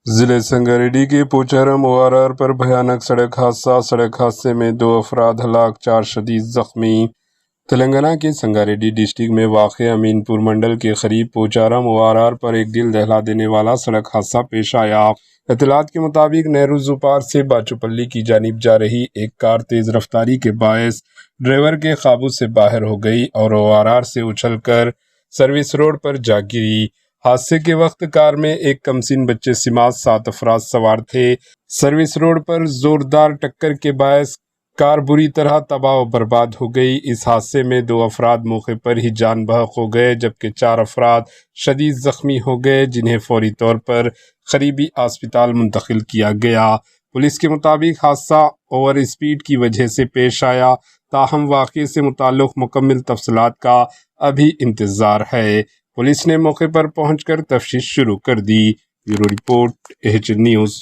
ضلع سنگاریڈی کے پوچارم ORR پر بھیانک سڑک حادثہ۔ سڑک حادثے میں 2 افراد ہلاک، 4 شدید زخمی۔ تلنگانہ کے سنگاریڈی ڈسٹرکٹ میں واقع امین پور منڈل کے قریب پوچارم ORR پر ایک دل دہلا دینے والا سڑک حادثہ پیش آیا۔ اطلاعات کے مطابق نہرو زوپار سے باچوپلی کی جانب جا رہی ایک کار تیز رفتاری کے باعث ڈرائیور کے قابو سے باہر ہو گئی اور ORR سے اچھل کر سروس روڈ پر جا گری۔ حادثے کے وقت کار میں ایک کمسن بچے سمیت 7 افراد سوار تھے۔ سروس روڈ پر زوردار ٹکر کے باعث کار بری طرح تباہ و برباد ہو گئی۔ اس حادثے میں 2 افراد موقع پر ہی جان بحق ہو گئے جبکہ 4 افراد شدید زخمی ہو گئے جنہیں فوری طور پر قریبی اسپتال منتقل کیا گیا۔ پولیس کے مطابق حادثہ اوور اسپیڈ کی وجہ سے پیش آیا، تاہم واقعے سے متعلق مکمل تفصیلات کا ابھی انتظار ہے۔ پولیس نے موقع پر پہنچ کر تفتیش شروع کر دی۔ Bureau report AHN news.